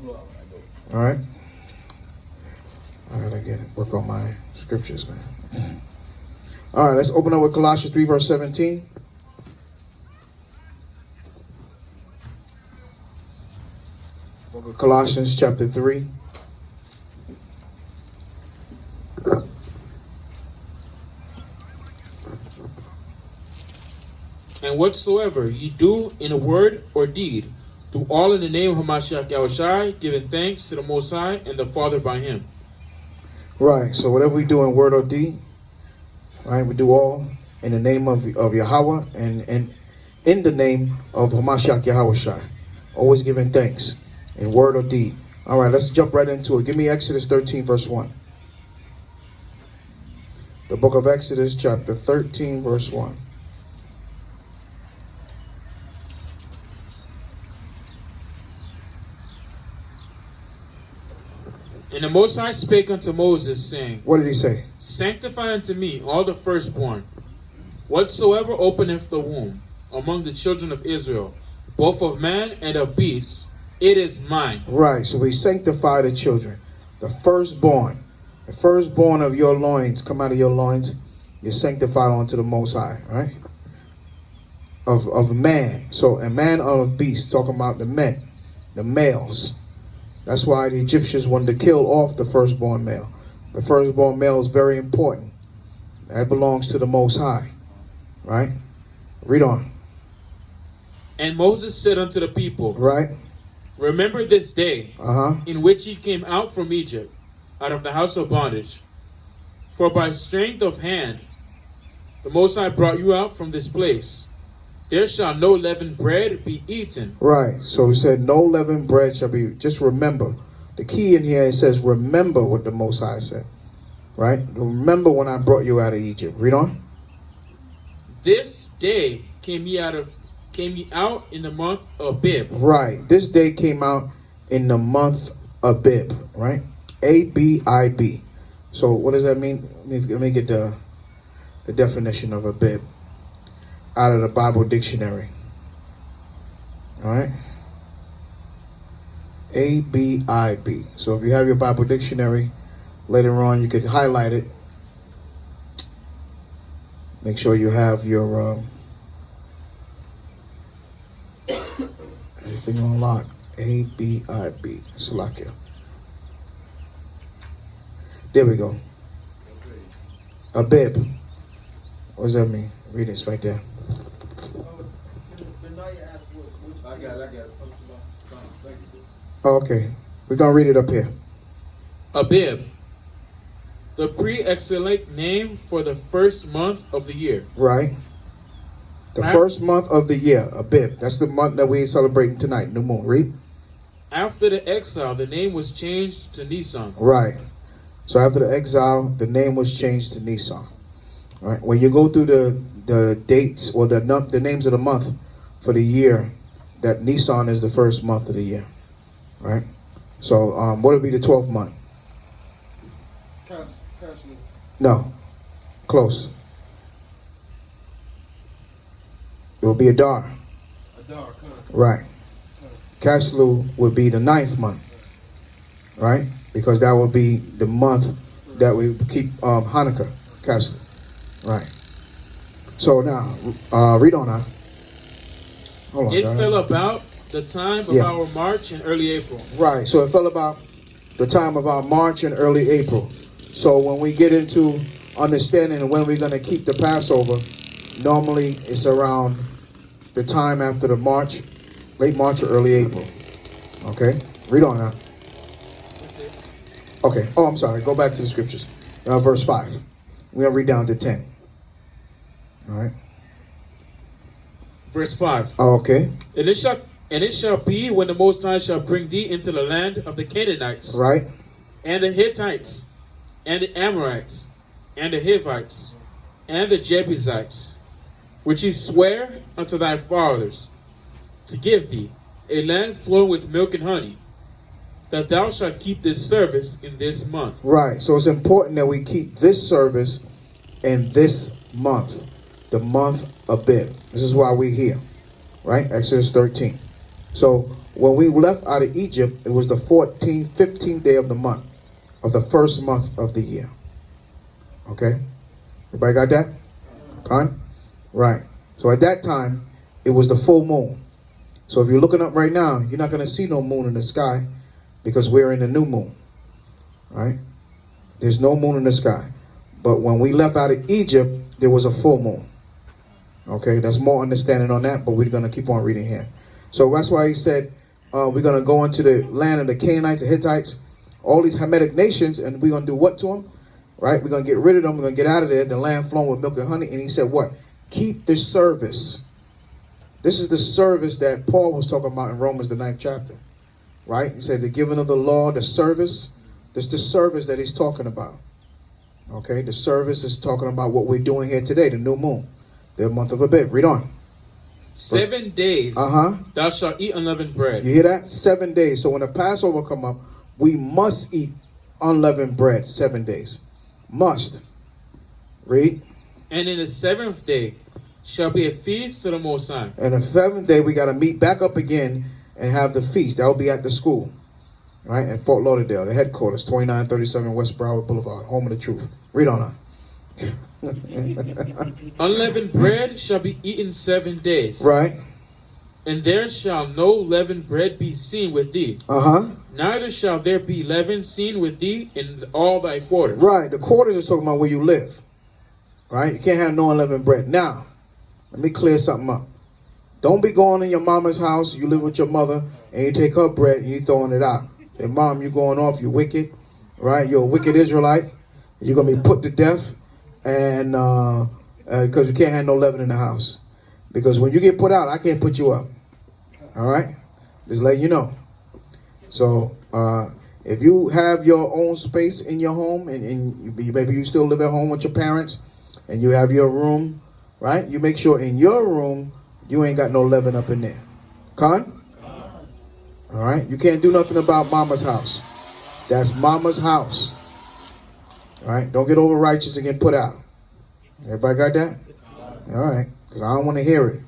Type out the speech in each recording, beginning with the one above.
All right. I gotta work on my scriptures, man. All right, let's open up with Colossians 3, verse 17. Book of Colossians, chapter 3. And whatsoever ye do in a word or deed, do all in the name of Hamashiach Yahushai, giving thanks to the Most High and the Father by him. Right, so whatever we do in word or deed, right, we do all in the name of Yahweh and in the name of Hamashiach Yahushai. Always giving thanks in word or deed. All right, let's jump right into it. Give me Exodus 13, verse 1. The book of Exodus, chapter 13, verse 1. And the Most High spake unto Moses, saying, What did he say? Sanctify unto me all the firstborn, whatsoever openeth the womb, among the children of Israel, both of man and of beast, it is mine. Right, so we sanctify the children. The firstborn of your loins, come out of your loins, you're sanctified unto the Most High, right? Of man. So a man of beast, talking about the men, the males. That's why the Egyptians wanted to kill off the firstborn male. The firstborn male is very important. That belongs to the Most High, right? Read on. And Moses said unto the people, Right. Remember this day, in which ye came out from Egypt, out of the house of bondage. For by strength of hand the Most High brought you out from this place. There shall no leavened bread be eaten. Right. So he said, no leavened bread shall be. Just remember. The key in here, it says, remember what the Most High said. Right? Remember when I brought you out of Egypt. Read on. This day came ye out in the month of Abib. Right. This day came out in the month of Abib. Right? A-B-I-B. So what does that mean? Let me get the definition of Abib out of the Bible dictionary. All right. A-B-I-B. So if you have your Bible dictionary, later on you could highlight it. Make sure you have your everything on lock. A-B-I-B. Salakia. There we go. Abib. What does that mean? Read this right there. I got it. Oh, okay. We're going to read it up here. Abib, the pre-excellent name for the first month of the year. Right. The first month of the year, Abib. That's the month that we're celebrating tonight, new moon. Read. After the exile, the name was changed to Nisan. Right. So after the exile, the name was changed to Nisan. All right. When you go through the dates or the names of the month for the year, that Nisan is the first month of the year. Right. So what would be the 12th month? No. Close. It will be Adar. Right. Caslu would be the 9th month. Right? Because that would be the month that we keep Hanukkah. Caslu. Right. So now, read on now. Hold on. It fell about the time of our March in early April. Right. So it fell about the time of our March and early April. So when we get into understanding when we're going to keep the Passover, normally it's around the time after the March, late March or early April. Okay? Read on now. That's it. Okay. Oh, I'm sorry. Go back to the scriptures. Verse 5. We're going to read down to 10. All right. Verse 5. Oh, okay. And it shall be when the Most High shall bring thee into the land of the Canaanites. Right. And the Hittites. And the Amorites. And the Hivites. And the Jebusites. Which he sware unto thy fathers to give thee, a land flowing with milk and honey, that thou shalt keep this service in this month. Right. So it's important that we keep this service in this month, the month of Abib. This is why we're here, right? Exodus 13. So when we left out of Egypt, it was the 14th, 15th day of the month, of the first month of the year. Okay? Everybody got that? Con? Right. So at that time, it was the full moon. So if you're looking up right now, you're not going to see no moon in the sky because we're in the new moon. Right? There's no moon in the sky. But when we left out of Egypt, there was a full moon. Okay? There's more understanding on that, but we're going to keep on reading here. So that's why he said, we're going to go into the land of the Canaanites, the Hittites, all these Hamitic nations, and we're going to do what to them? Right? We're going to get rid of them. We're going to get out of there. The land flowing with milk and honey. And he said what? Keep the service. This is the service that Paul was talking about in Romans, the 9th chapter. Right? He said the giving of the law, the service. This is the service that he's talking about. Okay? The service is talking about what we're doing here today, the new moon, the month of Abib. Read on. 7 days thou shalt eat unleavened bread. You hear that? 7 days. So when the Passover come up, we must eat unleavened bread 7 days. Must. Read. And in the 7th day shall be a feast to the Most High. And the 7th day we got to meet back up again and have the feast. That will be at the school. Right? In Fort Lauderdale, the headquarters, 2937 West Broward Boulevard, home of the truth. Read on. Unleavened bread shall be eaten 7 days. Right. And there shall no leavened bread be seen with thee. Neither shall there be leaven seen with thee in all thy quarters. Right. The quarters is talking about where you live. Right? You can't have no unleavened bread. Now, let me clear something up. Don't be going in your mama's house. You live with your mother, and you take her bread and you throwing it out. Say, Mom, you going off. You wicked. Right? You're a wicked Israelite. You're going to be put to death. And because you can't have no leaven in the house. Because when you get put out, I can't put you up. All right? Just letting you know. So if you have your own space in your home and maybe you still live at home with your parents and you have your room, right? You make sure in your room you ain't got no leaven up in there. Con? All right? You can't do nothing about mama's house. That's mama's house. All right? Don't get over righteous and get put out. Everybody got that? All right. Because I don't want to hear it.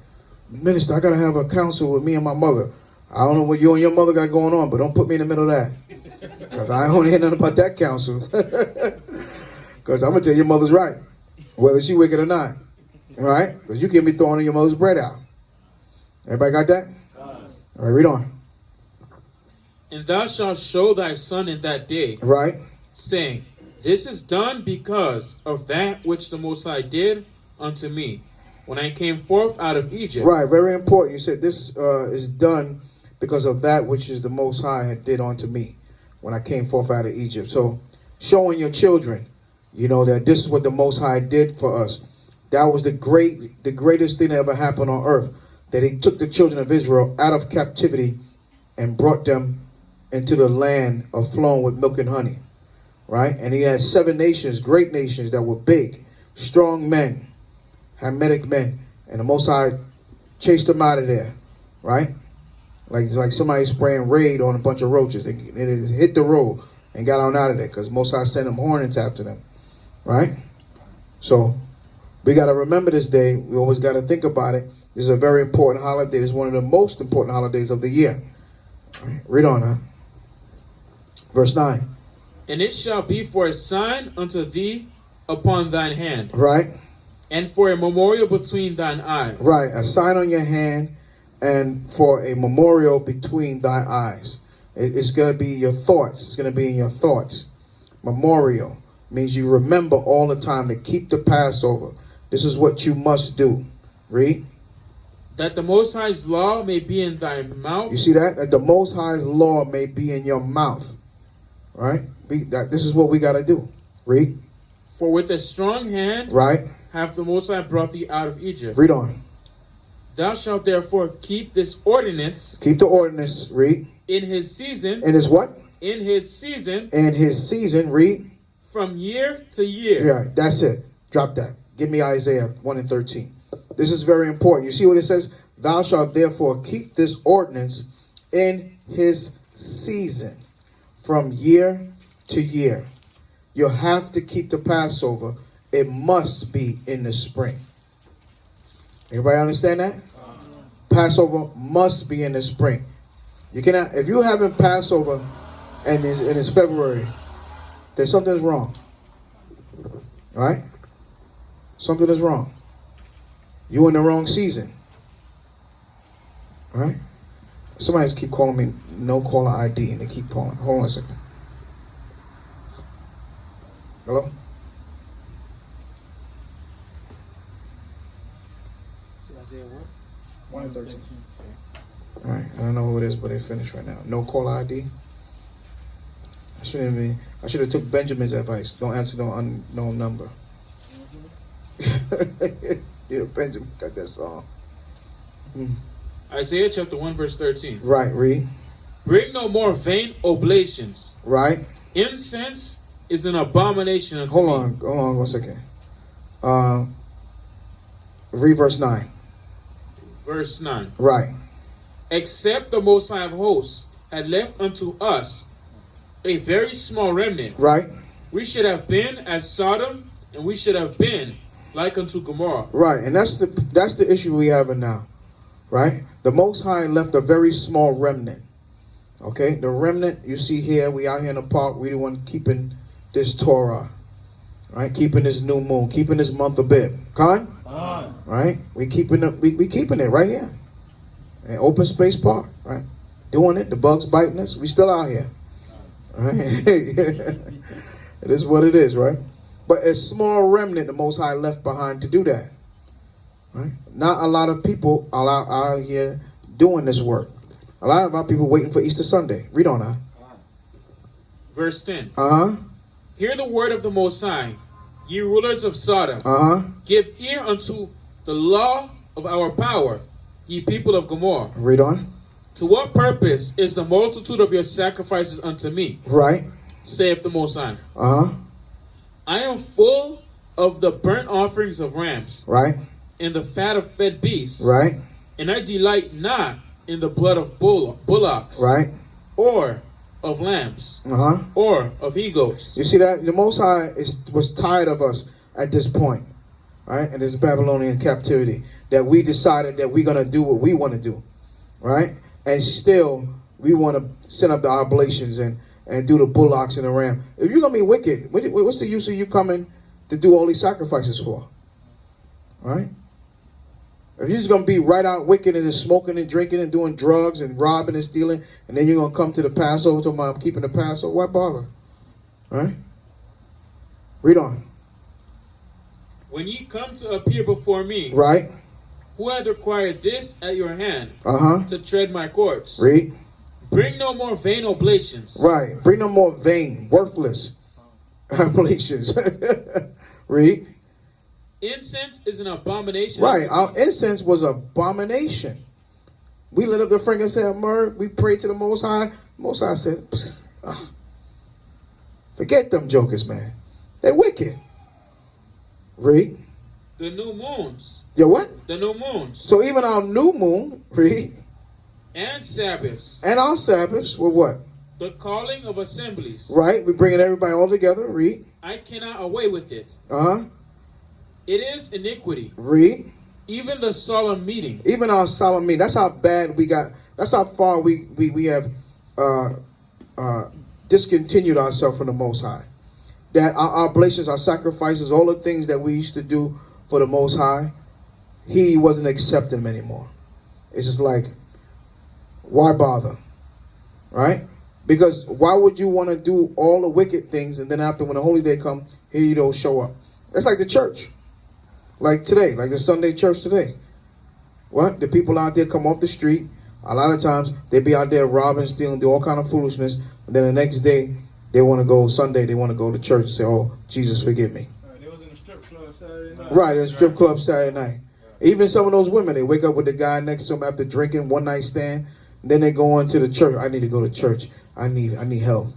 Minister, I got to have a counsel with me and my mother. I don't know what you and your mother got going on, but don't put me in the middle of that. Because I don't want to hear nothing about that counsel. Because I'm going to tell you your mother's right. Whether she wicked or not. All right? Because you can't be throwing your mother's bread out. Everybody got that? All right, read on. And thou shalt show thy son in that day. Right. Saying, this is done because of that which the Most High did unto me when I came forth out of Egypt. Right, very important. You said this is done because of that which is the Most High had did unto me when I came forth out of Egypt. So showing your children, you know, that this is what the Most High did for us. That was the greatest thing that ever happened on earth. That he took the children of Israel out of captivity and brought them into the land of flowing with milk and honey. Right? And he had 7 nations, great nations that were big, strong men, Hamitic men. And the Most High chased them out of there. Right? Like somebody spraying Raid on a bunch of roaches. They hit the road and got on out of there because Most High sent them hornets after them. Right? So we got to remember this day. We always got to think about it. This is a very important holiday. It's one of the most important holidays of the year. Right? Read on, huh? Verse 9. And it shall be for a sign unto thee upon thine hand. Right. And for a memorial between thine eyes. Right. A sign on your hand and for a memorial between thy eyes. It's going to be your thoughts. It's going to be in your thoughts. Memorial means you remember all the time to keep the Passover. This is what you must do. Read. That the Most High's law may be in thy mouth. You see that? That the Most High's law may be in your mouth. Right? This is what we got to do. Read. For with a strong hand, right, hath the Most High brought thee out of Egypt. Read on. Thou shalt therefore keep this ordinance. Keep the ordinance. Read. In his season. In his what? In his season. In his season. Read. From year to year. Yeah, that's it. Drop that. Give me Isaiah 1:13. This is very important. You see what it says? Thou shalt therefore keep this ordinance in his season. From year to year. You have to keep the Passover. It must be in the spring. Everybody understand that? Passover must be in the spring. You cannot, if you having Passover and it's February, then something is wrong. Right? Something is wrong. You in the wrong season. All right? Somebody just keep calling me no caller ID, and they keep calling. Hold on a second. Hello? Isaiah what? 1 and 13. All right, I don't know who it is, but they finished right now. No caller ID. I should have took Benjamin's advice. Don't answer no unknown number. Yeah, Benjamin got that song. Isaiah chapter 1 verse 13. Right, read. Bring no more vain oblations. Right. Incense is an abomination unto Hold me. on 1 second. Read verse 9. Verse 9. Right. Except the Most High of hosts had left unto us a very small remnant, Right. we should have been as Sodom, and we should have been like unto Gomorrah. Right, and that's the issue we have now. Right? The Most High left a very small remnant. Okay? The remnant you see here, we out here in the park, we the one keeping this Torah. Right? Keeping this new moon, keeping this month of Abib. Con? Right? We keeping it right here. In open space park, right? Doing it, the bugs biting us, we still out here. Right? It is what it is, right? But a small remnant the Most High left behind to do that. Right? Not a lot of people are out here doing this work. A lot of our people waiting for Easter Sunday. Read on now. Verse 10. Uh-huh. Hear the word of the Most High, ye rulers of Sodom. Uh-huh. Give ear unto the law of our power, ye people of Gomorrah. Read on. To what purpose is the multitude of your sacrifices unto me? Right. Saith the Most High. Uh-huh. I am full of the burnt offerings of rams, Right. and the fat of fed beasts, Right. and I delight not in the blood of bullocks, Right. or of lambs, Uh-huh. or of he-goats. You see that? The Most High was tired of us at this point. Right? In this Babylonian captivity. That we decided that we're going to do what we want to do. Right? And still, we want to send up the oblations and do the bullocks and the ram. If you're going to be wicked, what's the use of you coming to do all these sacrifices for? Right? If you're just going to be right out wicked and just smoking and drinking and doing drugs and robbing and stealing, and then you're going to come to the Passover, to I'm keeping the Passover, why bother? Right? Read on. When ye come to appear before me, Right? who hath required this at your hand, Uh-huh. to tread my courts? Read. Bring no more vain oblations. Right. Bring no more vain, worthless oblations. Read. Incense is an abomination. Right. unto Our me. incense was abomination. We lit up the frankincense and myrrh. We prayed to the Most High. Most High said, forget them jokers, man. They're wicked. Read. The new moons. Yo, what? The new moons. So even our new moon, read, And Sabbaths. and our Sabbaths were what? The calling of assemblies. Right. We're bringing everybody all together. Read. I cannot away with it. Uh-huh. It is iniquity. Read. Even the solemn meeting. Even our solemn meeting. That's how bad we got. That's how far we have discontinued ourselves from the Most High. That our oblations, our sacrifices, all the things that we used to do for the Most High, He wasn't accepting them anymore. It's just like, why bother? Right? Because why would you want to do all the wicked things and then after when the holy day comes, here you don't show up? That's like the church. Like today, like the Sunday church today. What? The people out there come off the street. A lot of times they be out there robbing, stealing, do all kind of foolishness. And then the next day they want to go, Sunday they want to go to church and say, oh, Jesus, forgive me. They was in the strip club Saturday night. Right, in the strip club Saturday night. Even some of those women, they wake up with the guy next to them after drinking, one night stand. Then they go on to the church. I need to go to church. I need help.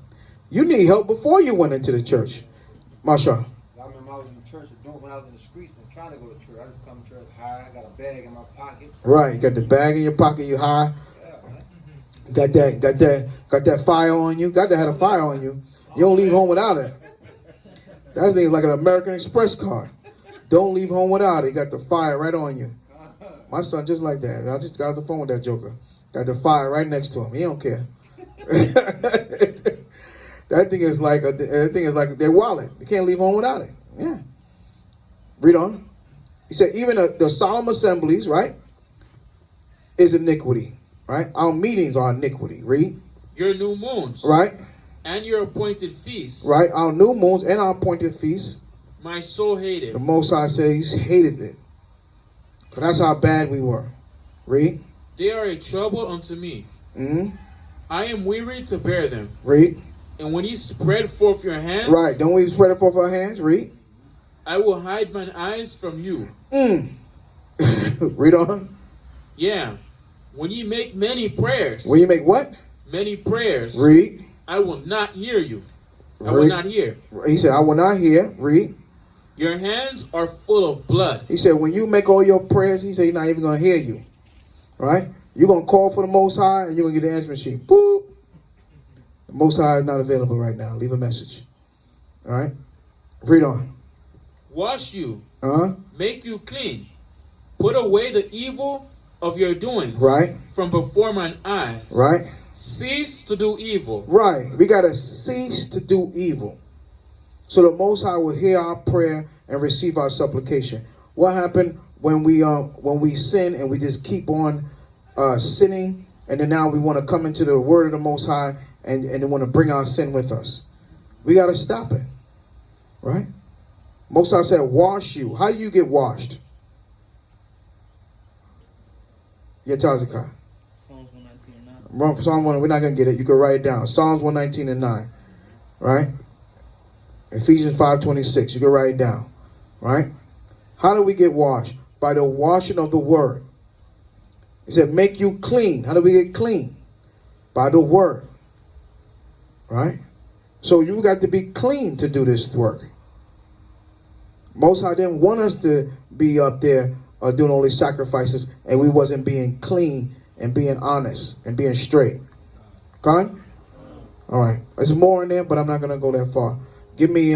You need help before you went into the church. Masha. I remember I was in church, when I was in the streets and trying to go to church. I just come to church high, I got a bag in my pocket. Right, you got the bag in your pocket, you high. Yeah, man. Got that fire on you. Got to have a fire on you. You don't leave home without it. That thing's like an American Express card. Don't leave home without it. You got the fire right on you. My son just like that. I just got off the phone with that joker. Got the fire right next to him. He don't care. That thing is like their wallet. You can't leave home without it. Yeah. Read on. He said, even the solemn assemblies, right, is iniquity. Right? Our meetings are iniquity. Read. Your new moons. Right. And your appointed feasts. Right. Our new moons and our appointed feasts. My soul hated. The Most High says he hated it. Because that's how bad we were. Read. They are a trouble unto me. Mm-hmm. I am weary to bear them. Read. And when ye spread forth your hands. Right. Don't we spread it forth our hands? Read. I will hide mine eyes from you. Read on. Yeah. When ye make many prayers. When you make what? Many prayers. Read. I will not hear you. I Read. will not hear. He said, I will not hear. Read. Your hands are full of blood. He said, when you make all your prayers, he said, he's not even going to hear you. Right? You're going to call for the Most High and you're going to get the answer machine. Boop. The Most High is not available right now. Leave a message. All right? Read on. Wash you. Uh-huh. Make you clean. Put away the evil of your doings. Right. From before mine eyes. Right. Cease to do evil. Right. We got to cease to do evil. So the Most High will hear our prayer and receive our supplication. What happened when we sin and we just keep on sinning, and then now we want to come into the word of the Most High and they want to bring our sin with us? We got to stop it. Right? Most High said, wash you. How do you get washed? Yeah, Tazikai. Psalms 119 and 9. Run for Psalm 1. We're not going to get it. You can write it down. Psalms 119 and 9. Right? Ephesians 5:26. You can write it down. Right? How do we get washed? By the washing of the word. He said, make you clean. How do we get clean? By the word. Right? So you got to be clean to do this work. Most High didn't want us to be up there doing all these sacrifices and we wasn't being clean and being honest and being straight. Con? All right. There's more in there, but I'm not going to go that far. Give me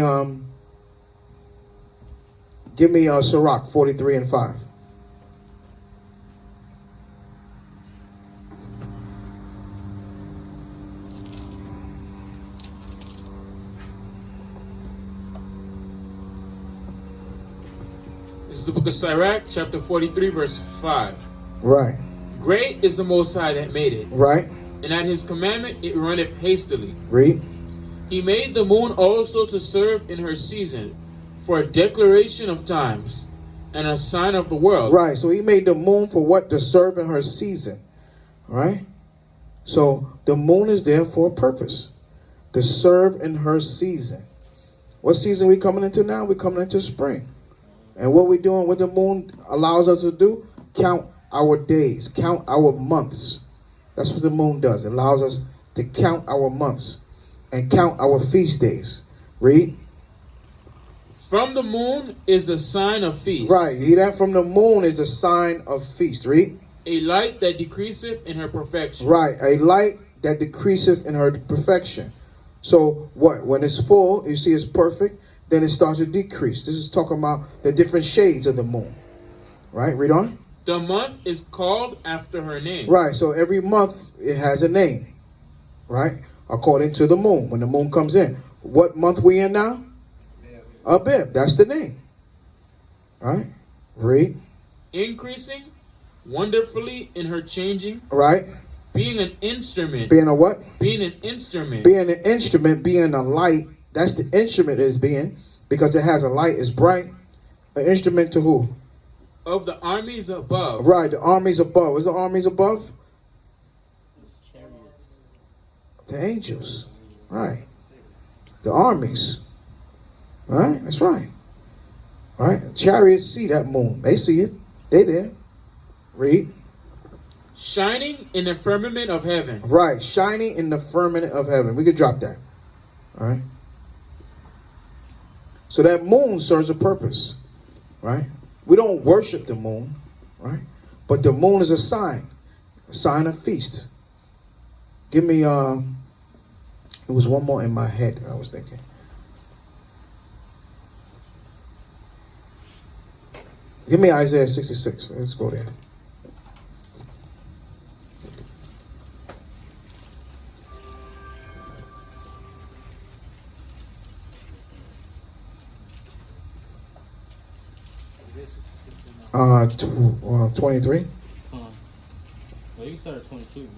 Sirach 43 and 5. This is the book of Sirach, chapter 43, verse 5. Right. Great is the Most High that made it. Right. And at his commandment it runneth hastily. Read. He made the moon also to serve in her season, for a declaration of times, and a sign of the world. Right. So he made the moon for what? To serve in her season. Right? So the moon is there for a purpose. To serve in her season. What season we coming into now? We're coming into spring. And what we're doing, what the moon allows us to do, count our days, count our months. That's what the moon does. It allows us to count our months and count our feast days. Read. From the moon is the sign of feast. Right. You hear that? From the moon is the sign of feast. Read. A light that decreaseth in her perfection. Right. A light that decreaseth in her perfection. So what? When it's full, you see it's perfect, then it starts to decrease. This is talking about the different shades of the moon. Right? Read on. The month is called after her name. Right. So every month it has a name. Right? According to the moon. When the moon comes in. What month we in now? Abib. That's the name. Right? Read. Increasing wonderfully in her changing. Right. Being an instrument. Being a what? Being an instrument. Being an instrument, being a light. That's the instrument is being. Because it has a light. It's bright. An instrument to who? Of the armies above. Right. The armies above. What's the armies above? The angels. Right. The armies. Right? That's right. Right? Chariots see that moon. They see it. They there. Read. Shining in the firmament of heaven. Right. Shining in the firmament of heaven. We could drop that. All right. So that moon serves a purpose. Right? We don't worship the moon. Right? But the moon is a sign of feast. Give me, it was one more in my head I was thinking. Give me Isaiah 66. Let's go there. 23. Well, you start at 22, man.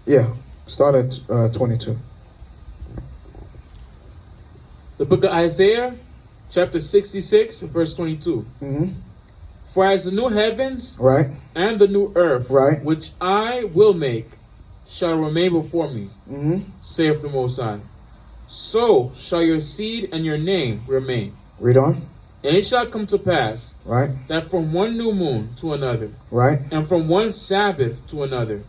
Yeah, start at 22. The book of Isaiah, chapter 66, verse 22. Mm-hmm. For as the new heavens Right, and the new earth, Right. which I will make, shall remain before me, mm-hmm. saith the Most High, so shall your seed and your name remain. Read on. And it shall come to pass Right, that from one new moon to another, right. and from one Sabbath to another,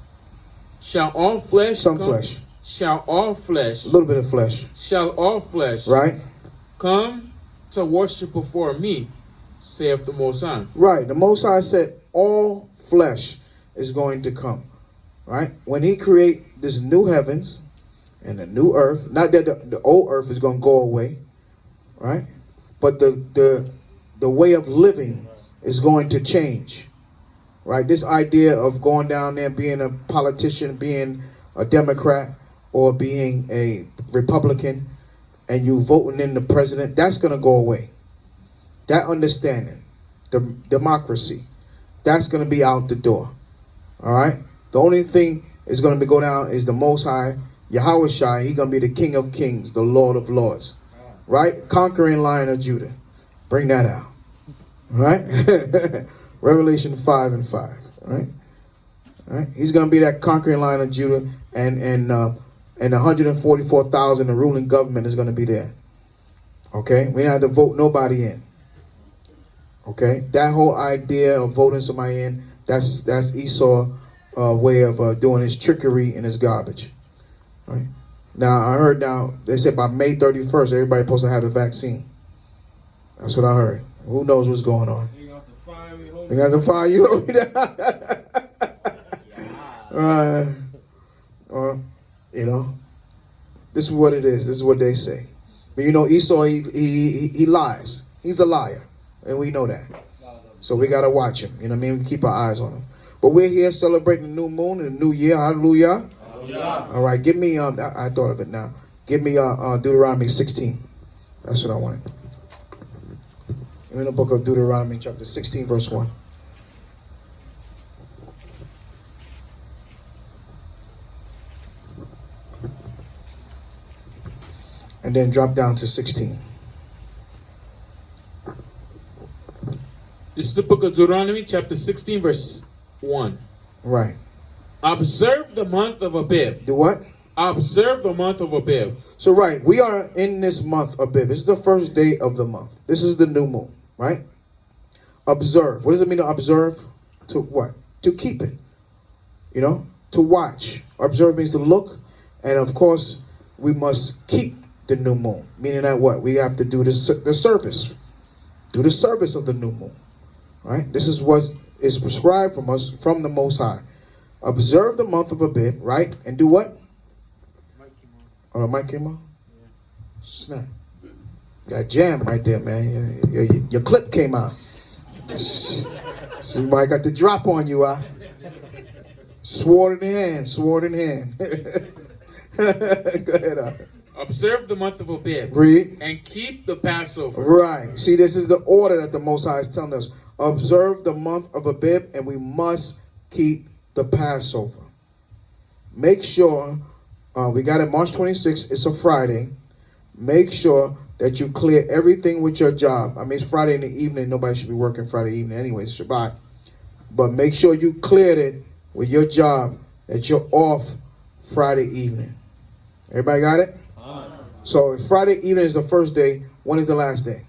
shall all flesh Some come, flesh. shall all flesh, A little bit of flesh. shall all flesh Right, come to worship before me, saith the Most High. right. The Most High said all flesh is going to come. Right, when He create this new heavens and the new earth, not that the old earth is going to go away, right? But the way of living is going to change, right? This idea of going down there, being a politician, being a Democrat, or being a Republican, and you voting in the president, that's going to go away. That understanding, the democracy, that's going to be out the door. All right? The only thing is going to be go down is the Most High, Yahweh Shai. He's going to be the King of Kings, the Lord of Lords. Right? Conquering Lion of Judah. Bring that out. All right? Revelation 5 and 5. All right? All right? He's going to be that conquering Lion of Judah, and 144,000, the ruling government is going to be there. Okay? We don't have to vote nobody in. Okay? That whole idea of voting somebody in, that's Esau way of doing his trickery and his garbage. Right? Now, I heard they said by May 31st, everybody's supposed to have the vaccine. That's what I heard. Who knows what's going on? They got to fire me. They got to fire you. This is what it is. This is what they say. But Esau, he lies. He's a liar. And we know that. So we got to watch him. You know what I mean? We keep our eyes on him. But we're here celebrating the new moon and the new year. Hallelujah. Hallelujah. All right. Give me, I thought of it now. Give me Deuteronomy 16. That's what I wanted. In the book of Deuteronomy, chapter 16, verse 1. And then drop down to 16. This is the book of Deuteronomy, chapter 16, verse 1. Right. Observe the month of Abib. Do what? Observe the month of Abib. So, right, we are in this month of Abib. This is the first day of the month. This is the new moon, right? Observe. What does it mean to observe? To what? To keep it. To watch. Observe means to look. And, of course, we must keep the new moon. Meaning that what? We have to do the service. Do the service of the new moon. Right? This is what is prescribed from us, from the Most High. Observe the month of Abib, right? And do what? Oh, the mic came on? Yeah. Snap. Got jammed right there, man. Your clip came out. Somebody got the drop on you, Sword in hand. Go ahead, Observe the month of Abib. Read. And keep the Passover. Right. See, this is the order that the Most High is telling us. Observe the month of Abib, and we must keep the Passover. Make sure, we got it March 26th. It's a Friday. Make sure that you clear everything with your job. I mean, it's Friday in the evening. Nobody should be working Friday evening anyway. It's Shabbat. But make sure you cleared it with your job, that you're off Friday evening. Everybody got it? So if Friday evening is the first day, when is the last day?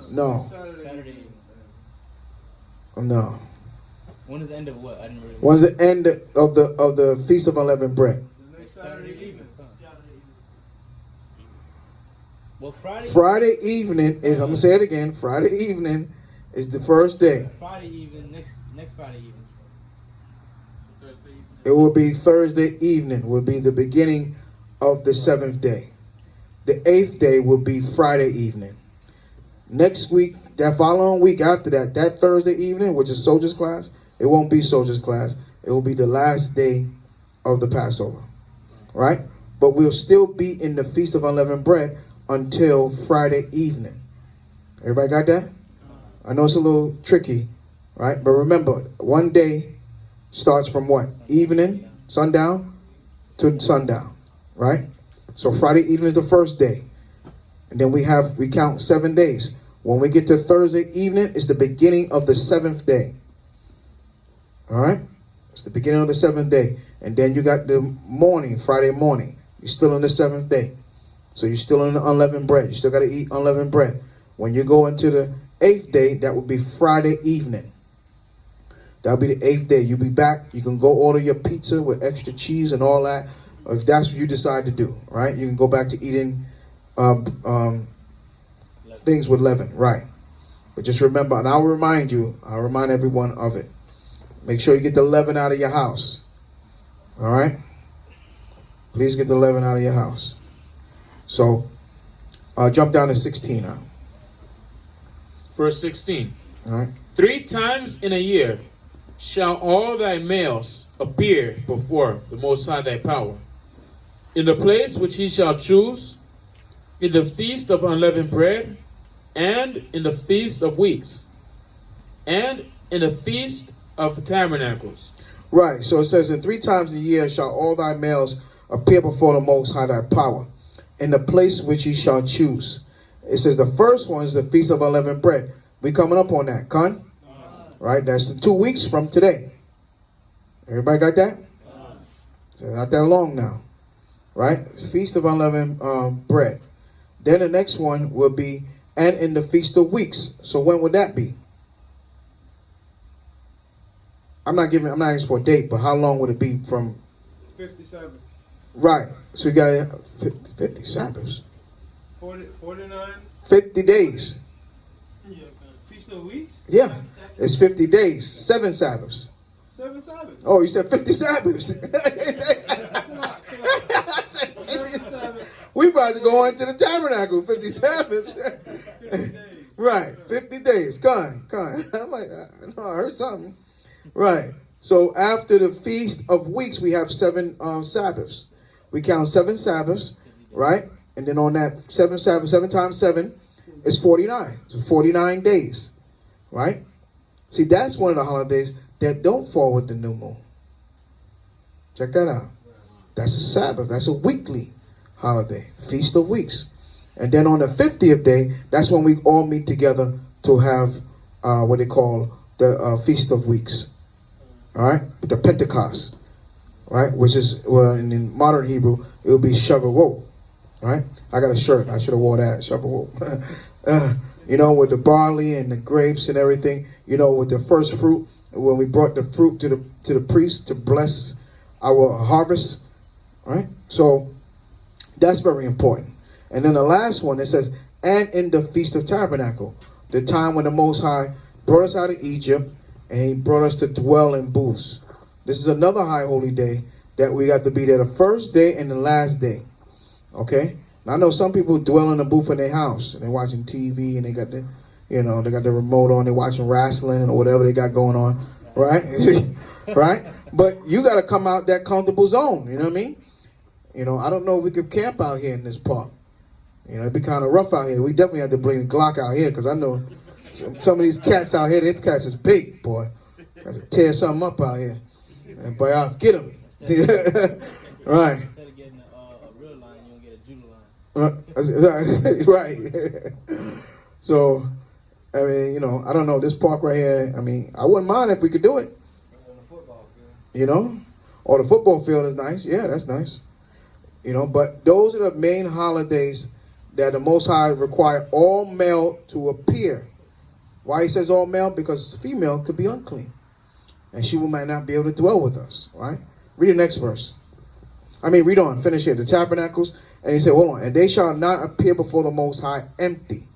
No. Saturday. No. When is the end of what? I didn't really. When's the end of the Feast of Unleavened Bread? The next Saturday evening. Well, Friday evening is, I'm going to say it again, Friday evening is the first day. Friday evening, next Friday evening. It will be Thursday evening, will be the beginning of the 7th day. The 8th day will be Friday evening. Next week, that following week after that, that Thursday evening, which is Soldier's class, it won't be Soldier's class. It will be the last day of the Passover. Right? But we'll still be in the Feast of Unleavened Bread until Friday evening. Everybody got that? I know it's a little tricky, right? But remember, one day starts from what? Evening, sundown to sundown, right? So Friday evening is the first day. And then we count 7 days. When we get to Thursday evening, it's the beginning of the 7th day. All right? It's the beginning of the 7th day. And then you got the morning, Friday morning. You're still on the 7th day. So you're still on the unleavened bread. You still got to eat unleavened bread. When you go into the 8th day, that would be Friday evening. That'll be the 8th day. You'll be back. You can go order your pizza with extra cheese and all that, if that's what you decide to do, right? You can go back to eating things with leaven, right? But just remember, and I'll remind everyone of it. Make sure you get the leaven out of your house. All right? Please get the leaven out of your house. So, jump down to 16 now. Verse 16. All right? 3 times in a year shall all thy males appear before the Most High thy power, in the place which he shall choose, in the feast of unleavened bread, and in the feast of weeks, and in the feast of tabernacles. Right. So it says, and 3 times a year shall all thy males appear before the Most High thy power, in the place which he shall choose. It says the first one is the feast of unleavened bread. We coming up on that, Con? Right. That's 2 weeks from today. Everybody got that? So not that long now. Right? Feast of unleavened bread. Then the next one will be, and in the feast of weeks. So when would that be? I'm not asking for a date, but how long would it be from? 50 Sabbaths. Right. So you got 50 Sabbaths. 49. 50 days. Yeah. Feast of Weeks. Yeah. It's 50 days. 7 Sabbaths. 7 Sabbaths. Oh, you said 50 Sabbaths. We about to go into the tabernacle. 50 Sabbaths. 50 days. Right. 50 days. Come on. I'm like, I heard something. Right. So after the Feast of Weeks, we have 7 Sabbaths. We count 7 Sabbaths, right? And then on that 7 Sabbaths, 7 times 7 is 49. So 49 days, right? See, that's one of the holidays that don't fall with the new moon. Check that out. That's a Sabbath. That's a weekly holiday, Feast of Weeks. And then on the 50th day, that's when we all meet together to have what they call the Feast of Weeks. All right, the Pentecost, right, which is, well, in modern Hebrew, it would be Shavuot, right? I got a shirt. I should have wore that, Shavuot. You know, with the barley and the grapes and everything. You know, with the first fruit, when we brought the fruit to the priest to bless our harvest, right? So that's very important. And then the last one, it says, and in the Feast of Tabernacle, the time when the Most High brought us out of Egypt, and he brought us to dwell in booths. This is another high holy day that we got to be there the first day and the last day. Okay? Now, I know some people dwell in a booth in their house. And they're watching TV and they got the, they got the remote on. They're watching wrestling or whatever they got going on. Right? Right? But you got to come out that comfortable zone. You know what I mean? I don't know if we could camp out here in this park. It'd be kind of rough out here. We definitely have to bring the Glock out here because I know some of these cats out here, them cats is big, boy. Got to tear something up out here. And boy, I'll get them. Right. Instead of getting a real line, you'll get a judo line. Right. So, I mean, I don't know. This park right here, I mean, I wouldn't mind if we could do it. On the football field. Or the football field is nice. Yeah, that's nice. But those are the main holidays that the Most High require all male to appear. Why he says all male? Because female could be unclean. And she might not be able to dwell with us. Right? Read the next verse. Read on. Finish here. The tabernacles. And he said, hold on. And they shall not appear before the Most High empty.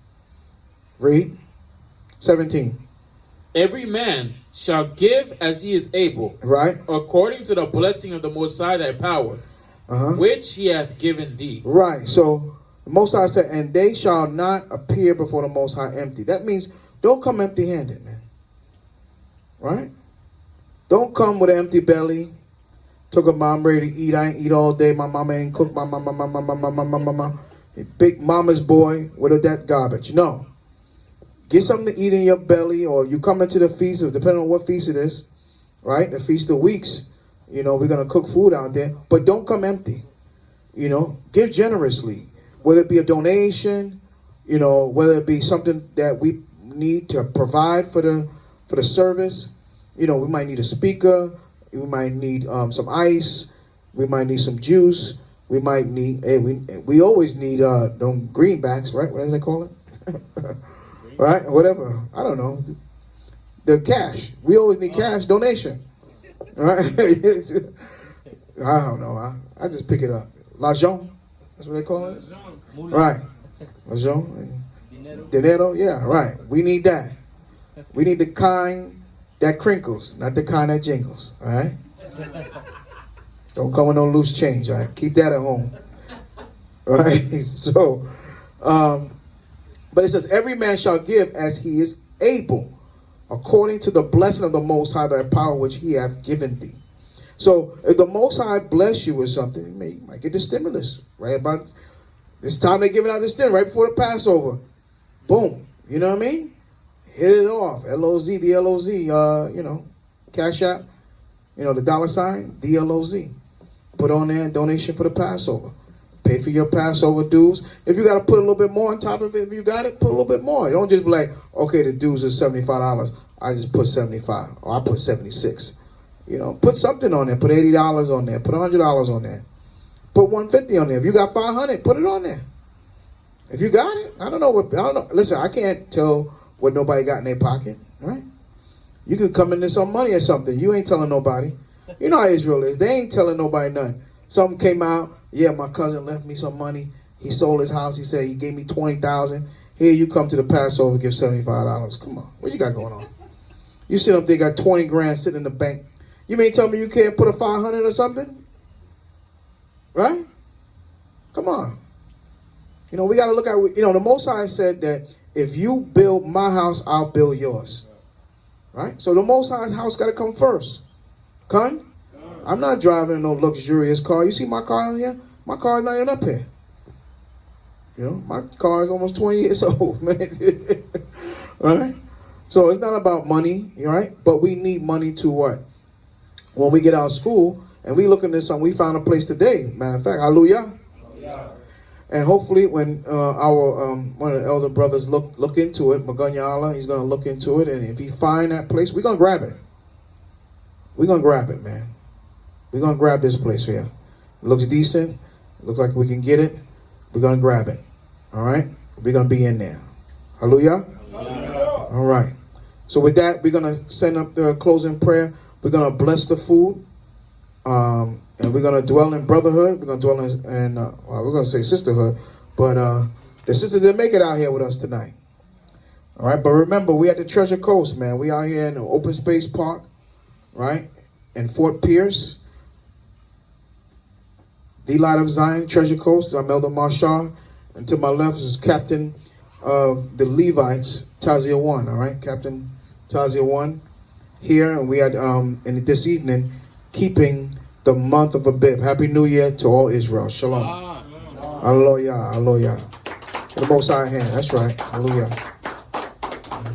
Read. 17. Every man shall give as he is able. Right. According to the blessing of the Most High thy power, which he hath given thee. Right. So the Most High said, and they shall not appear before the Most High empty. That means don't come empty-handed, man. Right? Don't come with an empty belly. Took a mom ready to eat. I ain't eat all day. My mama ain't cooked. My mama. Big mama's boy with that garbage. No. Get something to eat in your belly, or you come into the feast, depending on what feast it is, right? The Feast of Weeks. You know, we're going to cook food out there, but don't come empty. You know, give generously, whether it be a donation, you know, whether it be something that we need to provide for the service. You know, we might need a speaker. We might need some ice. We might need some juice. We might need, we always need them greenbacks, right? Whatever they call it. Right? Whatever. I don't know. The cash. We always need cash donation. Right? I don't know. I just pick it up. L'argent. That's what they call it? Right. L'argent and dinero. Yeah, right. We need that. We need the kind that crinkles, not the kind that jingles. All right? Don't come with no loose change. All right? Keep that at home. All right? So, but it says, every man shall give as he is able, according to the blessing of the Most High, thy power which he hath given thee. So if the Most High bless you with something, you might get the stimulus. Right about this time they're giving out the stimulus, right before the Passover. Boom. You know what I mean? Hit it off. LOZ, the LOZ, you know, Cash App, you know, the $, DLOZ. Put on there donation for the Passover. Pay for your Passover dues. If you got to put a little bit more on top of it, if you got it, put a little bit more. Don't just be like, okay, the dues is $75. I just put 75 or I put 76. You know, put something on there. Put $80 on there. Put $100 on there. Put $150 on there. If you got $500, put it on there. If you got it, I don't know. Listen, I can't tell what nobody got in their pocket, right? You could come into some money or something. You ain't telling nobody. You know how Israel is. They ain't telling nobody nothing. Something came out. Yeah, my cousin left me some money. He sold his house. He said he gave me $20,000. Here you come to the Passover, give $75. Come on, what you got going on? You sit up there, got 20 grand sitting in the bank. You mean tell me you can't put a 500 or something? Right? Come on. You know, we got to look at, you know, the Most High said that if you build my house, I'll build yours. Right? So the Most High's house got to come first. Con? I'm not driving no luxurious car. You see my car here? My car is not even up here. You know, my car is almost 20 years old, man. Right? So it's not about money, right? But we need money to what? When we get out of school and we look into something, we found a place today. Matter of fact, hallelujah. And hopefully when our one of the elder brothers look into it, Maganyala, he's going to look into it. And if he find that place, we're going to grab it. We're going to grab it, man. We're going to grab this place here. It looks decent. It looks like we can get it. We're going to grab it. All right? We're going to be in there. Hallelujah. All right. So with that, we're going to send up the closing prayer. We're going to bless the food. And we're going to dwell in brotherhood. We're going to dwell in, we're going to say sisterhood. But the sisters didn't make it out here with us tonight. All right. But remember, we at the Treasure Coast, man. We out here in the open space park, right? In Fort Pierce. The Light of Zion, Treasure Coast. I'm Elder Marshall. And to my left is Captain of the Levites, Tazia 1. All right. Captain Tazia 1 here. And we had, and this evening, keeping the month of Abib. Happy New Year to all Israel. Shalom. Hallelujah. Hallelujah. To the Most High hand. That's right. Hallelujah.